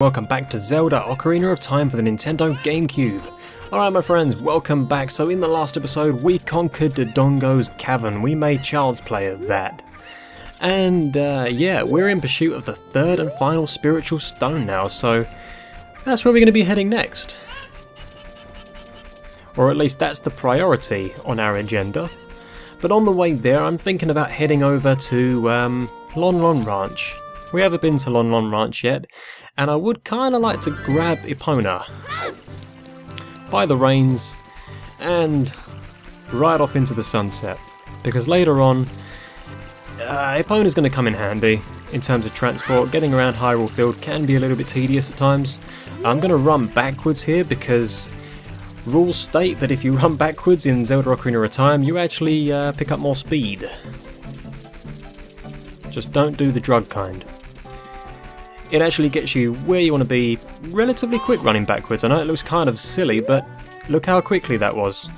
Welcome back to Zelda Ocarina of Time for the Nintendo GameCube. Alright my friends, welcome back. So in the last episode we conquered Dodongo's Cavern. We made child's play of that. And yeah, we're in pursuit of the third and final spiritual stone now, so that's where we're going to be heading next. Or at least that's the priority on our agenda. But on the way there I'm thinking about heading over to Lon Lon Ranch. We haven't been to Lon Lon Ranch yet, and I would kind of like to grab Epona by the reins and ride off into the sunset, because later on Epona's going to come in handy in terms of transport. Getting around Hyrule Field can be a little bit tedious at times. I'm going to run backwards here because rules state that if you run backwards in Zelda Ocarina of Time you actually pick up more speed. Just don't do the drug kind. It actually gets you where you want to be relatively quick running backwards. I know it looks kind of silly, but look how quickly that was.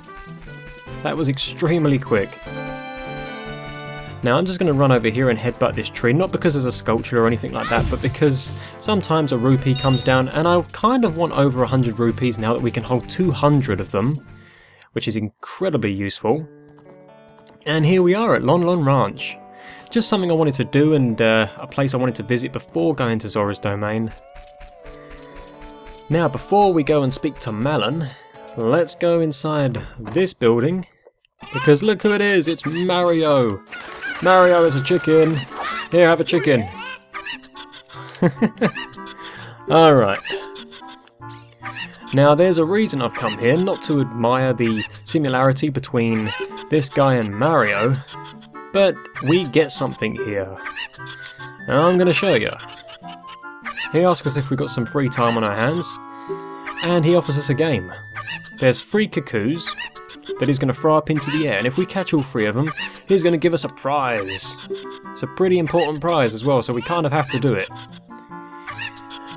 That was extremely quick. Now I'm just going to run over here and headbutt this tree, not because there's a sculpture or anything like that, but because sometimes a rupee comes down, and I kind of want over 100 rupees now that we can hold 200 of them, which is incredibly useful. And here we are at Lon Lon Ranch. Just something I wanted to do, and a place I wanted to visit before going to Zora's domain. Now before we go and speak to Malon, let's go inside this building, because look who it is, it's Mario! Mario is a chicken! Here, have a chicken! Alright. Now there's a reason I've come here, not to admire the similarity between this guy and Mario, but we get something here. And I'm going to show you. He asks us if we've got some free time on our hands, and he offers us a game. There's 3 cuckoos that he's going to throw up into the air, and if we catch all 3 of them, he's going to give us a prize. It's a pretty important prize as well, so we kind of have to do it.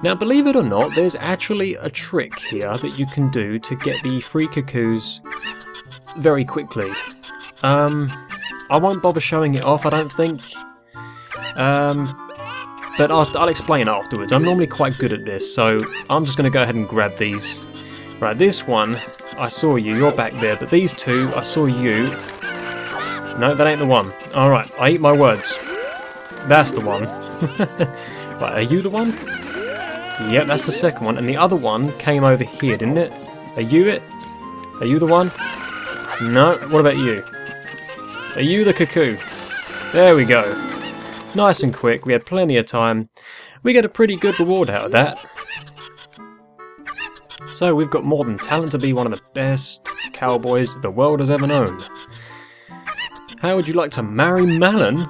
Now believe it or not, there's actually a trick here that you can do to get the 3 cuckoos very quickly. I won't bother showing it off, I don't think, but I'll explain afterwards. I'm normally quite good at this, so I'm just going to go ahead and grab these. Right, this one, I saw you, you're back there, but these 2, I saw you. No, that ain't the one. Alright, I eat my words. That's the one. Right, are you the one? Yep, that's the second one, and the other one came over here, didn't it? Are you it? Are you the one? No, what about you? Are you the cuckoo? There we go. Nice and quick, we had plenty of time. We get a pretty good reward out of that. So we've got more than talent to be one of the best cowboys the world has ever known. How would you like to marry Malon?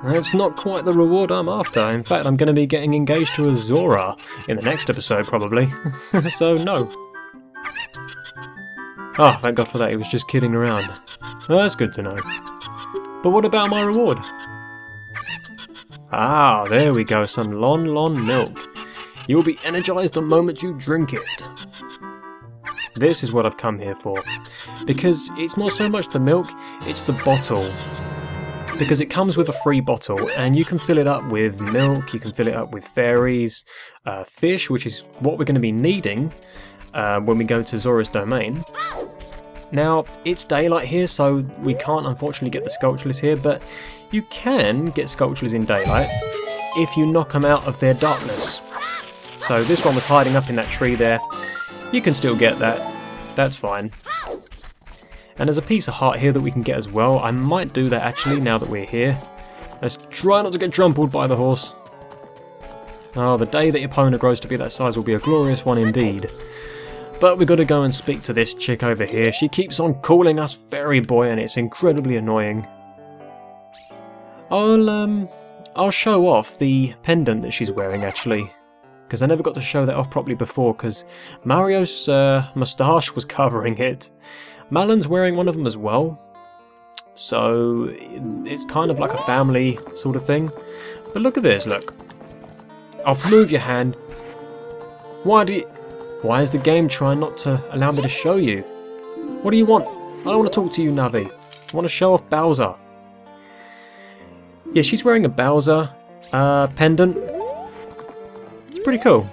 That's not quite the reward I'm after. In fact, I'm going to be getting engaged to a Zora in the next episode probably. So no. Oh, thank God for that, he was just kidding around. Well, that's good to know. But what about my reward? Ah, there we go, some Lon Lon milk. You will be energized the moment you drink it. This is what I've come here for. Because it's not so much the milk, it's the bottle. Because it comes with a free bottle, and you can fill it up with milk, you can fill it up with fairies, fish, which is what we're going to be needing when we go to Zora's domain. Now, it's daylight here, so we can't unfortunately get the sculptures here, but you can get sculptures in daylight if you knock them out of their darkness. So this one was hiding up in that tree there. You can still get that. That's fine. And there's a piece of heart here that we can get as well. I might do that actually now that we're here. Let's try not to get trampled by the horse. Oh, the day that Epona grows to be that size will be a glorious one indeed. But we've got to go and speak to this chick over here. She keeps on calling us fairy boy, and it's incredibly annoying. I'll show off the pendant that she's wearing actually, because I never got to show that off properly before, because Mario's moustache was covering it. Malon's wearing one of them as well, so it's kind of like a family sort of thing. But look at this, look. I'll move your hand. Why is the game trying not to allow me to show you? What do you want? I don't want to talk to you, Navi. I want to show off Bowser. Yeah, she's wearing a Bowser pendant. It's pretty cool.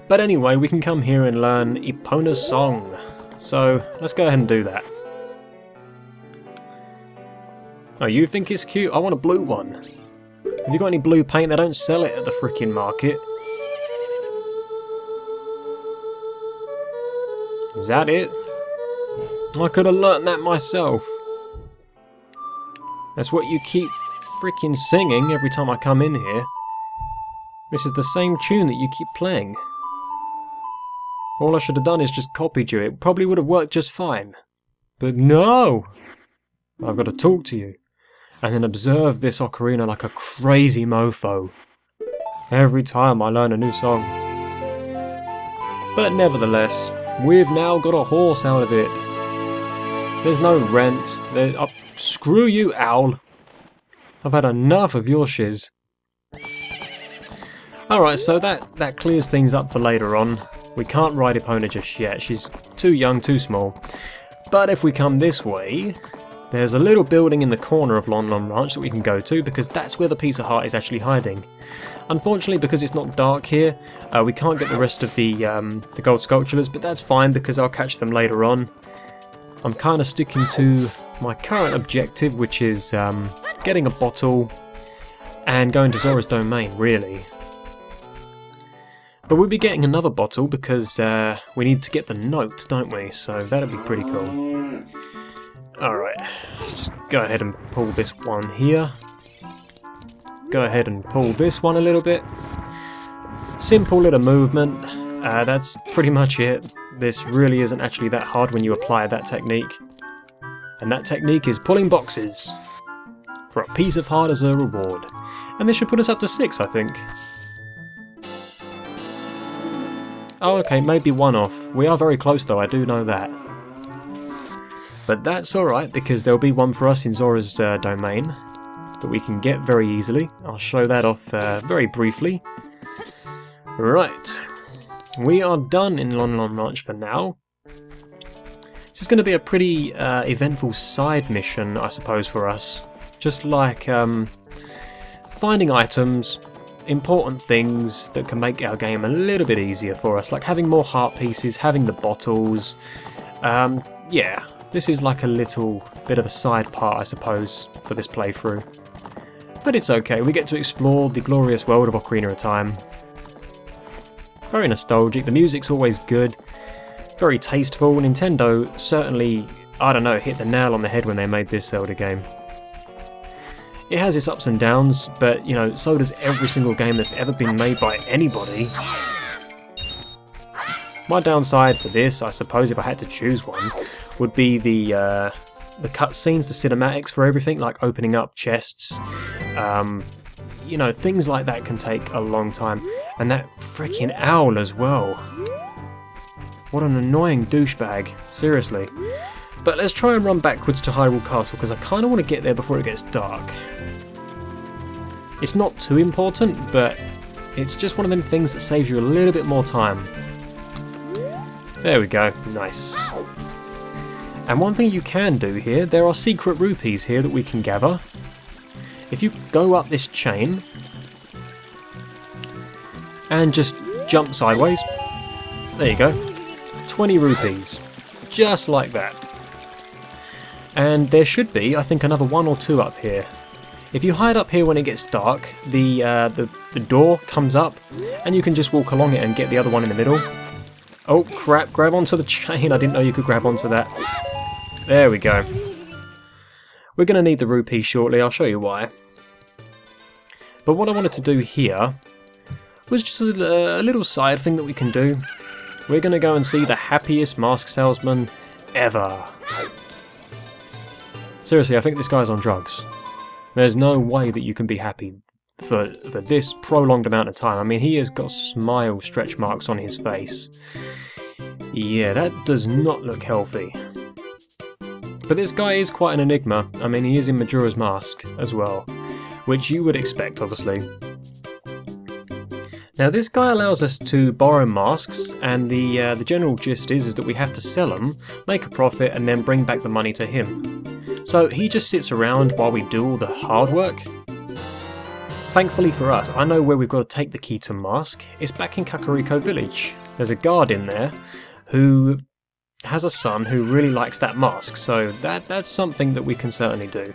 But anyway, we can come here and learn Epona's song. So let's go ahead and do that. Oh, you think it's cute? I want a blue one. Have you got any blue paint? They don't sell it at the freaking market. Is that it? I could have learnt that myself. That's what you keep freaking singing every time I come in here. This is the same tune that you keep playing. All I should have done is just copied you. It probably would have worked just fine. But no! I've got to talk to you. And then observe this ocarina like a crazy mofo. Every time I learn a new song. But nevertheless, we've now got a horse out of it. There's no rent. Screw you, owl. I've had enough of your shiz. Alright, so that clears things up for later on. We can't ride Epona just yet. She's too young, too small. But if we come this way, there's a little building in the corner of Lon Lon Ranch that we can go to, because that's where the piece of heart is actually hiding. Unfortunately, because it's not dark here, we can't get the rest of the gold sculptures, but that's fine because I'll catch them later on. I'm kind of sticking to my current objective, which is getting a bottle and going to Zora's domain, really. But we'll be getting another bottle because we need to get the note, don't we? So that'll be pretty cool. Alright, let's just go ahead and pull this one here. Go ahead and pull this one a little bit. Simple little movement. That's pretty much it. This really isn't actually that hard when you apply that technique. And that technique is pulling boxes for a piece of heart as a reward. And this should put us up to 6, I think. Oh, okay, maybe one off. We are very close though, I do know that. But that's alright, because there'll be one for us in Zora's domain that we can get very easily. I'll show that off very briefly. Right, we are done in Lon Lon Ranch for now. This is going to be a pretty eventful side mission, I suppose, for us. Just like finding items, important things that can make our game a little bit easier for us, like having more heart pieces, having the bottles. Yeah, this is like a little bit of a side part, I suppose, for this playthrough. But it's okay, we get to explore the glorious world of Ocarina of Time. Very nostalgic, the music's always good, very tasteful. Nintendo certainly, I don't know, hit the nail on the head when they made this Zelda game. It has its ups and downs, but, you know, so does every single game that's ever been made by anybody. My downside for this, I suppose, if I had to choose one, would be the cutscenes, the cinematics for everything, like opening up chests. You know, things like that can take a long time. And that freaking owl as well. What an annoying douchebag, seriously. But let's try and run backwards to Hyrule Castle, because I kind of want to get there before it gets dark. It's not too important, but it's just one of them things that saves you a little bit more time. There we go, nice. And one thing you can do here, there are secret rupees here that we can gather. If you go up this chain and just jump sideways, there you go, 20 rupees, just like that. And there should be, I think, another 1 or 2 up here. If you hide up here when it gets dark, the door comes up and you can just walk along it and get the other one in the middle. Oh crap, grab onto the chain, I didn't know you could grab onto that. There we go. We're going to need the rupee shortly, I'll show you why. But what I wanted to do here was just a little side thing that we can do. We're going to go and see the happiest mask salesman ever. Seriously, I think this guy's on drugs. There's no way that you can be happy for this prolonged amount of time. I mean, he has got smile stretch marks on his face. Yeah, that does not look healthy. But this guy is quite an enigma. I mean, he is in Majora's Mask as well, which you would expect, obviously. Now, this guy allows us to borrow masks, and the general gist is that we have to sell them, make a profit, and then bring back the money to him. So he just sits around while we do all the hard work. thankfully for us, I know where we've got to take the key to mask. It's back in Kakariko village. There's a guard in there who has a son who really likes that mask, so that's something that we can certainly do.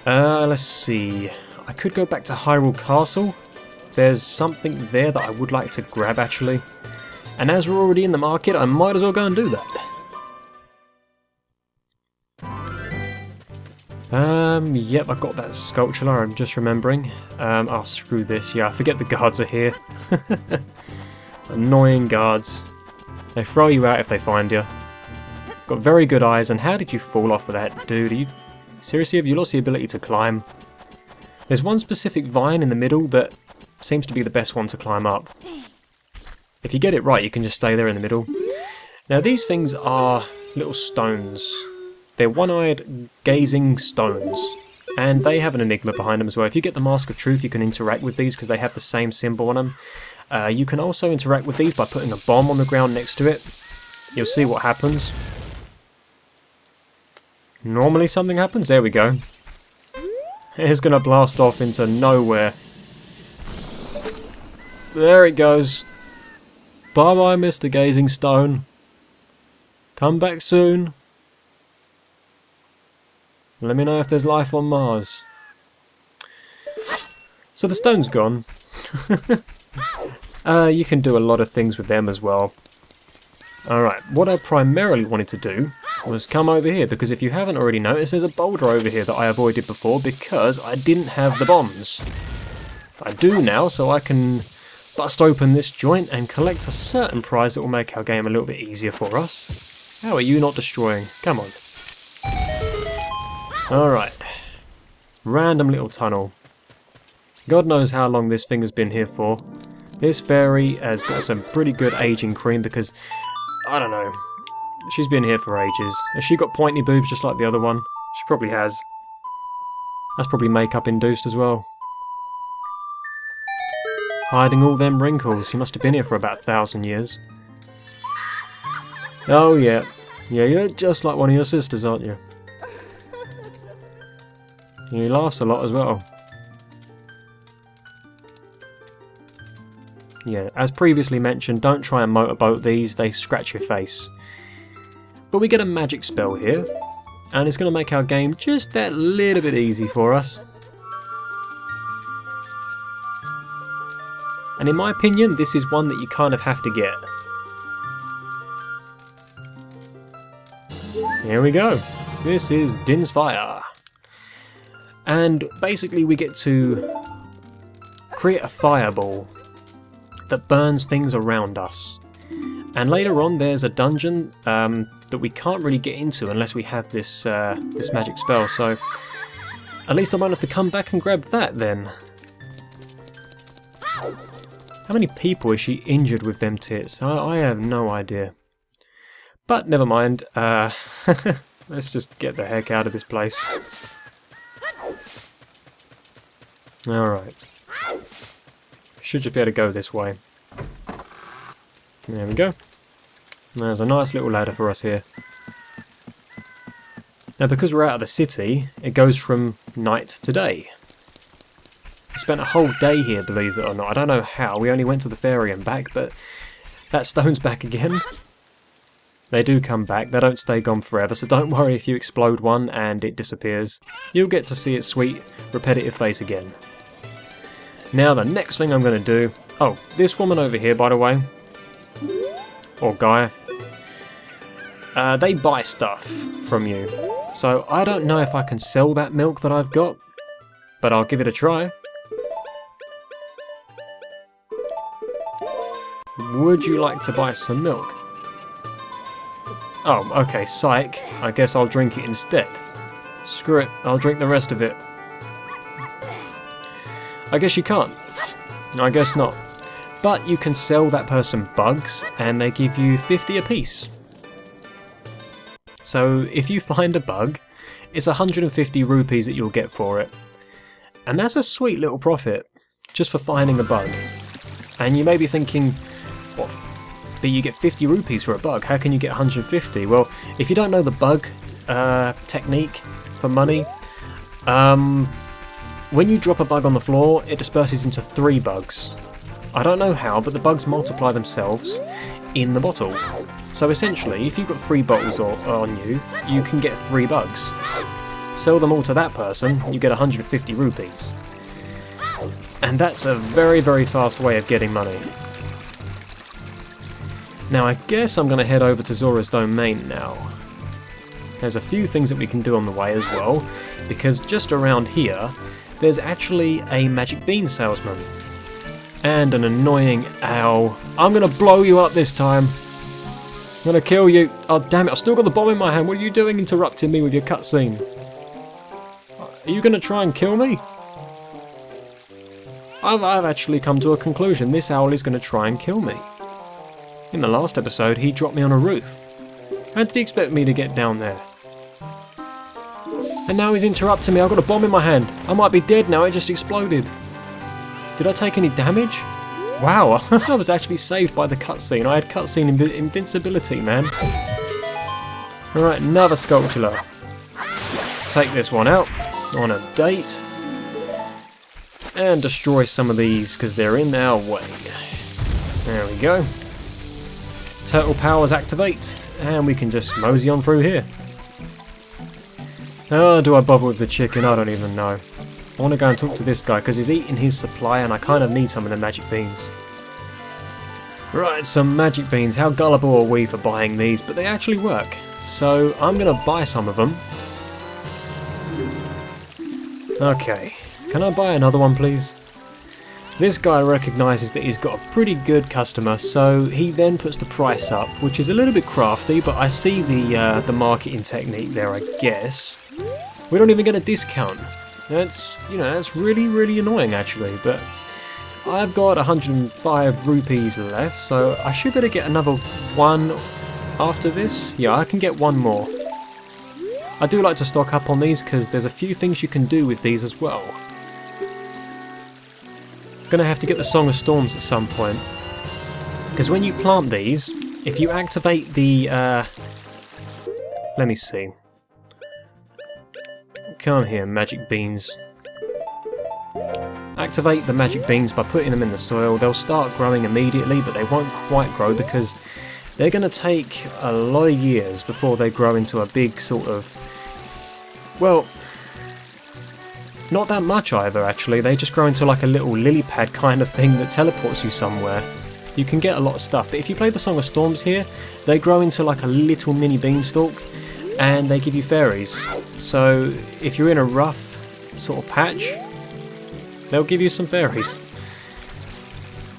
Let's see. I could go back to Hyrule Castle. There's something there that I would like to grab actually. And as we're already in the market, I might as well go and do that. Yep, I've got that sculpture, I'm just remembering. Oh, screw this, yeah, I forget the guards are here. Annoying guards. They throw you out if they find you. Got very good eyes, and how did you fall off of that, dude? Seriously, have you lost the ability to climb? There's one specific vine in the middle that seems to be the best one to climb up. If you get it right, you can just stay there in the middle. Now, these things are little stones. They're one-eyed gazing stones, and they have an enigma behind them as well. If you get the Mask of Truth, you can interact with these because they have the same symbol on them. You can also interact with these by putting a bomb on the ground next to it. You'll see what happens. Normally something happens. There we go. It's going to blast off into nowhere. There it goes. Bye-bye, Mr. Gazing Stone. Come back soon. Let me know if there's life on Mars. So the stone's gone. You can do a lot of things with them as well. Alright, what I primarily wanted to do was come over here, because if you haven't already noticed, there's a boulder over here that I avoided before because I didn't have the bombs. I do now, so I can bust open this joint and collect a certain prize that will make our game a little bit easier for us. How are you not destroying? Come on. Alright. Random little tunnel. God knows how long this thing has been here for. This fairy has got some pretty good aging cream because, I don't know, she's been here for ages. Has she got pointy boobs just like the other one? She probably has. That's probably makeup induced as well. Hiding all them wrinkles. She must have been here for about 1,000 years. Oh yeah. Yeah, you're just like one of your sisters, aren't you? He laughs a lot as well. Yeah, as previously mentioned, don't try and motorboat these, they scratch your face. But we get a magic spell here, and it's going to make our game just that little bit easy for us. And in my opinion, this is one that you kind of have to get. Here we go. This is Din's Fire. And basically we get to create a fireball that burns things around us. And later on there's a dungeon that we can't really get into unless we have this this magic spell, so at least I might have to come back and grab that then. How many people is she injured with them tits? I have no idea. But never mind, let's just get the heck out of this place. Alright. Should just be able to go this way. There we go. There's a nice little ladder for us here. Now because we're out of the city, it goes from night to day. We spent a whole day here, believe it or not. I don't know how, we only went to the ferry and back, but that stone's back again. They do come back, they don't stay gone forever, so don't worry if you explode one and it disappears. You'll get to see its sweet, repetitive face again. Now the next thing I'm going to do... Oh, this woman over here, by the way, or guy, they buy stuff from you. So I don't know if I can sell that milk that I've got, but I'll give it a try. Would you like to buy some milk? Oh, okay, psych. I guess I'll drink it instead. Screw it, I'll drink the rest of it. I guess you can't. I guess not. But you can sell that person bugs, and they give you 50 apiece. So if you find a bug, it's 150 rupees that you'll get for it. And that's a sweet little profit, just for finding a bug. And you may be thinking, what? But you get 50 rupees for a bug, how can you get 150? Well, if you don't know the bug technique for money, when you drop a bug on the floor, it disperses into 3 bugs. I don't know how, but the bugs multiply themselves in the bottle. So essentially, if you've got 3 bottles on you, you can get 3 bugs. Sell them all to that person, you get 150 rupees. And that's a very, very fast way of getting money. Now I guess I'm going to head over to Zora's domain now. There's a few things that we can do on the way as well, because just around here, there's actually a magic bean salesman. And an annoying owl. I'm going to blow you up this time. I'm going to kill you. Oh damn it, I've still got the bomb in my hand. What are you doing interrupting me with your cutscene? Are you going to try and kill me? I've actually come to a conclusion. This owl is going to try and kill me. In the last episode, he dropped me on a roof. How did he expect me to get down there? And now he's interrupting me. I've got a bomb in my hand. I might be dead now. It just exploded. Did I take any damage? Wow, I was actually saved by the cutscene. I had cutscene invincibility, man. Alright, another sculpture. Let's take this one out on a date. And destroy some of these because they're in our way. There we go. Turtle powers activate. And we can just mosey on through here. Oh, do I bother with the chicken? I don't even know. I want to go and talk to this guy because he's eating his supply and I kind of need some of the magic beans. Right, some magic beans. How gullible are we for buying these? But they actually work. So I'm going to buy some of them. Okay. Can I buy another one, please? This guy recognises that he's got a pretty good customer, so he then puts the price up, which is a little bit crafty, but I see the marketing technique there, I guess. We don't even get a discount. That's, you know, that's really, really annoying actually, but I've got 105 rupees left, so I should better get another one after this. Yeah, I can get one more. I do like to stock up on these because there's a few things you can do with these as well. Gonna have to get the Song of Storms at some point, because when you plant these, if you activate the let me see, come here, magic beans. Activate the magic beans by putting them in the soil. They'll start growing immediately, but they won't quite grow because they're gonna take a lot of years before they grow into a big sort of, well, not that much either actually, they just grow into like a little lily pad kind of thing that teleports you somewhere. You can get a lot of stuff, but if you play the Song of Storms here, they grow into like a little mini beanstalk and they give you fairies. So if you're in a rough sort of patch, they'll give you some fairies.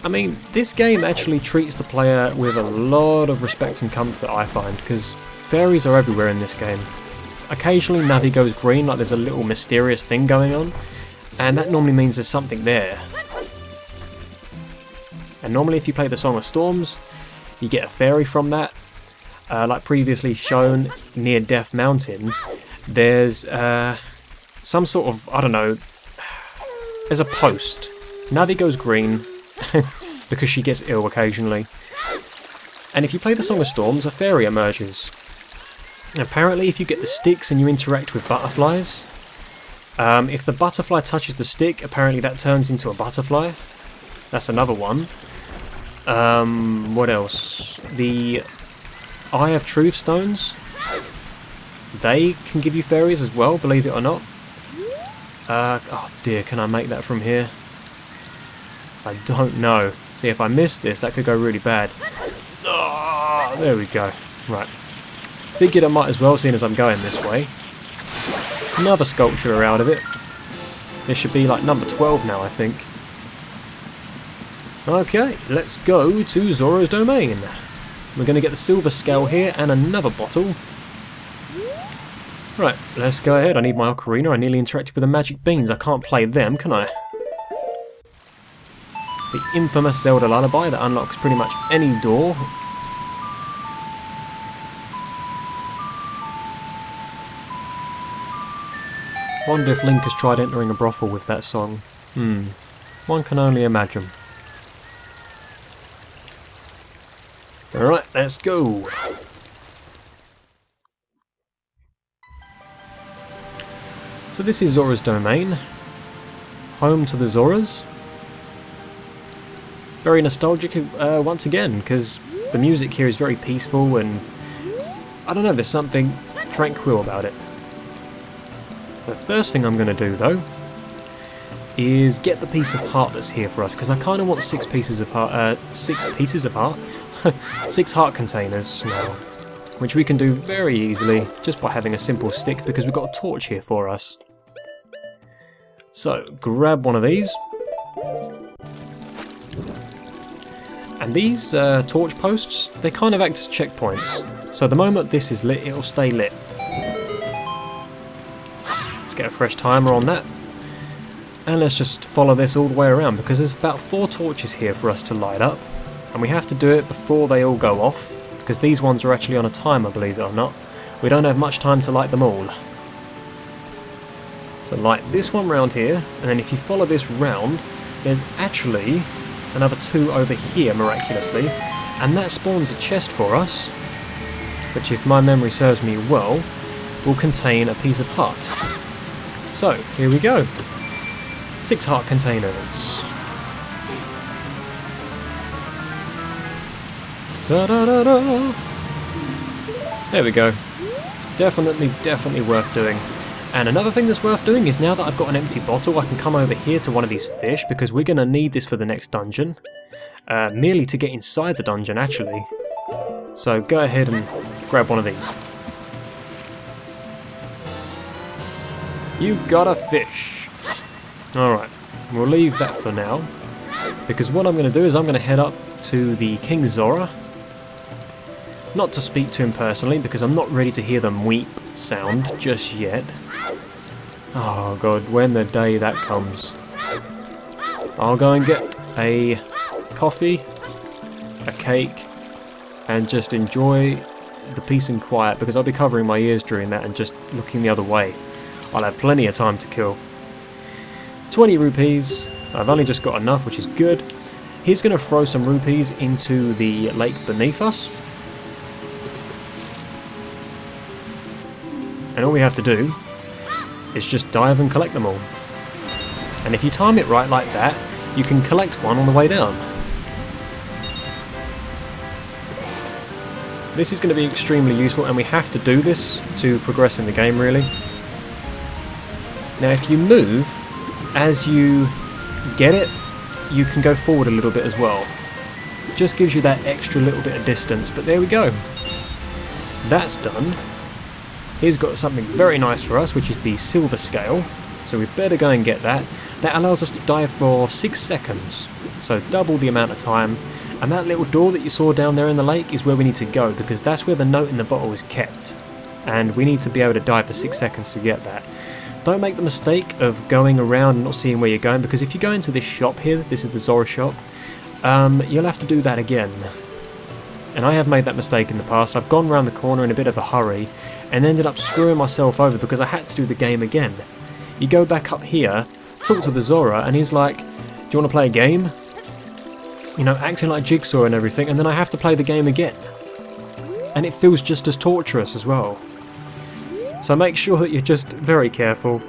I mean, this game actually treats the player with a lot of respect and comfort, I find, because fairies are everywhere in this game. Occasionally Navi goes green, like there's a little mysterious thing going on, and that normally means there's something there. And normally if you play the Song of Storms, you get a fairy from that. Like previously shown near Death Mountain, there's some sort of, I don't know, there's a post. Navi goes green because she gets ill occasionally. And if you play the Song of Storms, a fairy emerges. Apparently if you get the sticks and you interact with butterflies, if the butterfly touches the stick, apparently that turns into a butterfly. That's another one. What else? The Eye of Truth stones, they can give you fairies as well, believe it or not. Oh dear, can I make that from here? I don't know. See, if I miss this, that could go really bad. Oh, there we go. Right. Figured I might as well, seeing as I'm going this way. Another sculpture out of it. This should be like number 12 now, I think. Okay, let's go to Zora's domain. We're going to get the silver scale here and another bottle. Right, let's go ahead. I need my Ocarina. I nearly interacted with the magic beans. I can't play them, can I? The infamous Zelda lullaby that unlocks pretty much any door. Wonder if Link has tried entering a brothel with that song. One can only imagine. Alright, let's go. So this is Zora's domain. home to the Zoras. Very nostalgic once again, because the music here is very peaceful and I don't know, there's something tranquil about it. The first thing I'm going to do though is get the piece of heart that's here for us, because I kind of want 6 pieces of heart, 6 pieces of heart? 6 heart containers now, which we can do very easily just by having a simple stick, because we've got a torch here for us. So, grab one of these. And these torch posts, they kind of act as checkpoints. So the moment this is lit, it'll stay lit. Let's get a fresh timer on that. And let's just follow this all the way around, because there's about 4 torches here for us to light up. And we have to do it before they all go off, because these ones are actually on a timer, believe it or not. We don't have much time to light them all. So light this one round here, and then if you follow this round, there's actually another 2 over here, miraculously. And that spawns a chest for us, which, if my memory serves me well, will contain a piece of heart. So, here we go. 6 heart containers. Da-da-da-da. There we go. Definitely worth doing. And another thing that's worth doing is, now that I've got an empty bottle, I can come over here to one of these fish, because we're going to need this for the next dungeon. Merely to get inside the dungeon, actually. So go ahead and grab one of these. You got a fish. Alright, we'll leave that for now, because what I'm going to do is I'm going to head up to the King Zora. Not to speak to him personally, because I'm not ready to hear the weep sound just yet. Oh god, when the day that comes. I'll go and get a coffee, a cake, and just enjoy the peace and quiet, because I'll be covering my ears during that and just looking the other way. I'll have plenty of time to kill. 20 rupees. I've only just got enough, which is good. He's going to throw some rupees into the lake beneath us. And all we have to do is just dive and collect them all. And if you time it right like that, you can collect one on the way down. This is going to be extremely useful, and we have to do this to progress in the game, really. Now if you move as you get it, you can go forward a little bit as well. It just gives you that extra little bit of distance, but there we go. That's done. He's got something very nice for us, which is the silver scale. So we better go and get that. That allows us to dive for 6 seconds. So double the amount of time. And that little door that you saw down there in the lake is where we need to go, because that's where the note in the bottle is kept. And we need to be able to dive for 6 seconds to get that. Don't make the mistake of going around and not seeing where you're going, because if you go into this shop here, this is the Zora shop, you'll have to do that again. And I have made that mistake in the past. I've gone around the corner in a bit of a hurry and ended up screwing myself over because I had to do the game again. You go back up here, talk to the Zora, and he's like, do you want to play a game? You know, acting like Jigsaw and everything, and then I have to play the game again. And it feels just as torturous as well. So make sure that you're just very careful.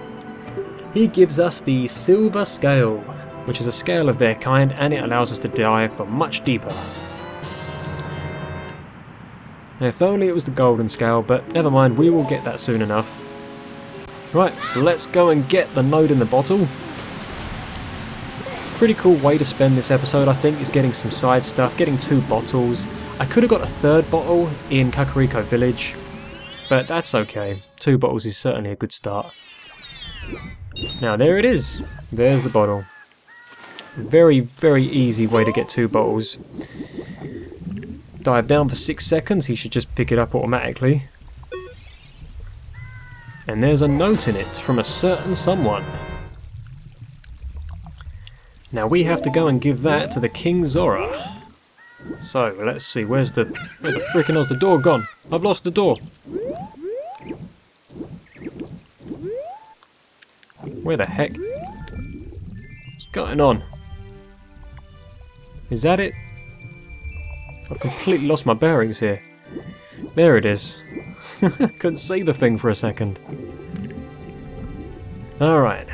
He gives us the silver scale, which is a scale of their kind, and it allows us to dive for much deeper. If only it was the golden scale, but never mind, we will get that soon enough. Right, let's go and get the node in the bottle. Pretty cool way to spend this episode, I think, is getting some side stuff, getting 2 bottles. I could have got a 3rd bottle in Kakariko Village, but that's okay. 2 bottles is certainly a good start. Now there it is. There's the bottle. Very easy way to get 2 bottles. Dive down for 6 seconds, he should just pick it up automatically. And there's a note in it from a certain someone. Now we have to go and give that to the King Zora. So, let's see, where the frickin' hell's the door gone? I've lost the door. Where the heck? What's going on? Is that it? I've completely lost my bearings here. There it is. Couldn't see the thing for a second. Alright.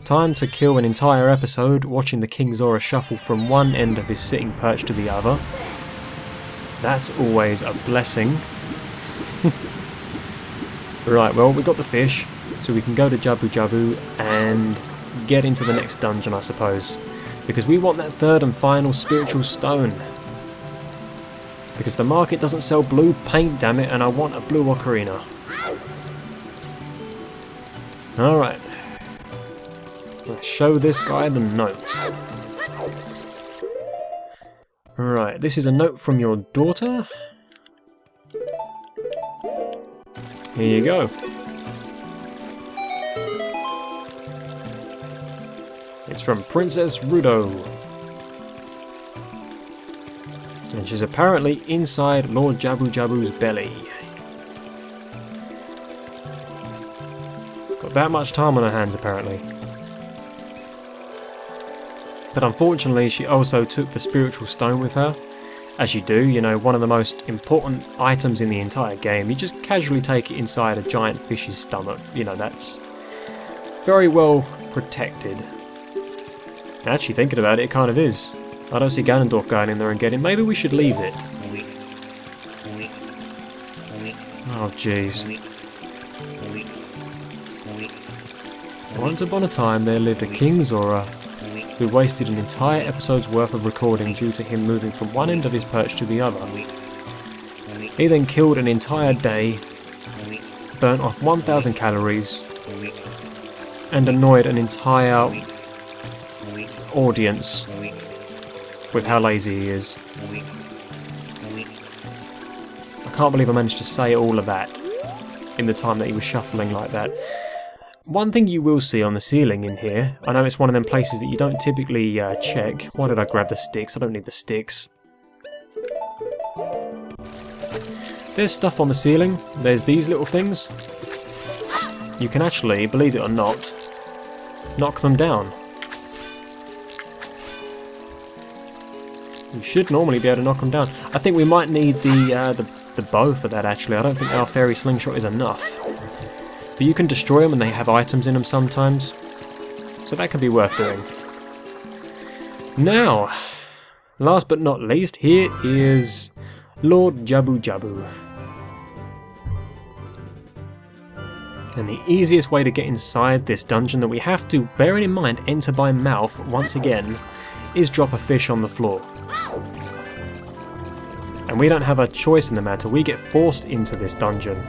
time to kill an entire episode watching the King Zora shuffle from one end of his sitting perch to the other. That's always a blessing. Right, well, we got the fish, so we can go to Jabu Jabu and get into the next dungeon, I suppose. Because we want that third and final spiritual stone. Because the market doesn't sell blue paint, damn it, and I want a blue ocarina. Alright. Let's show this guy the note. Right, this is a note from your daughter. Here you go. It's from Princess Rudo. And she's apparently inside Lord Jabu Jabu's belly. Got that much time on her hands apparently. But unfortunately she also took the spiritual stone with her. As you do, you know, one of the most important items in the entire game. You just casually take it inside a giant fish's stomach. You know, that's very well protected. Actually, thinking about it, it kind of is. I don't see Ganondorf going in there and getting. Maybe we should leave it. Oh, jeez. Once upon a time, there lived a King Zora who wasted an entire episode's worth of recording due to him moving from one end of his perch to the other. He then killed an entire day, burnt off 1,000 calories, and annoyed an entire audience with how lazy he is. I can't believe I managed to say all of that in the time that he was shuffling like that. One thing you will see on the ceiling in here, I know it's one of them places that you don't typically check. Why did I grab the sticks? I don't need the sticks. There's stuff on the ceiling. There's these little things. You can actually, believe it or not, knock them down. You should normally be able to knock them down. I think we might need the bow for that actually. I don't think our fairy slingshot is enough. But you can destroy them and they have items in them sometimes. So that could be worth doing. Now, last but not least, here is Lord Jabu Jabu. And the easiest way to get inside this dungeon that we have to, bearing in mind, enter by mouth once again, is drop a fish on the floor. And we don't have a choice in the matter, we get forced into this dungeon.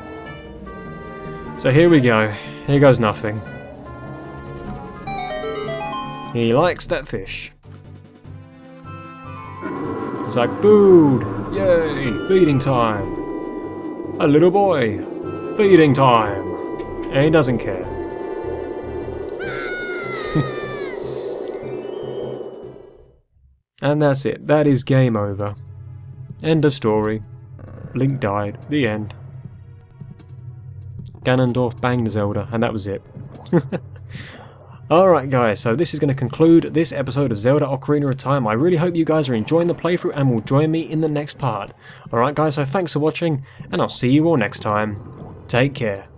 So here we go, here goes nothing. He likes that fish. It's like, food! Yay! Feeding time! A little boy! Feeding time! And he doesn't care. And that's it, that is game over. End of story. Link died, the end. Ganondorf banged Zelda, and that was it. Alright guys, so this is going to conclude this episode of Zelda Ocarina of Time. I really hope you guys are enjoying the playthrough and will join me in the next part. Alright guys, so thanks for watching, and I'll see you all next time. Take care.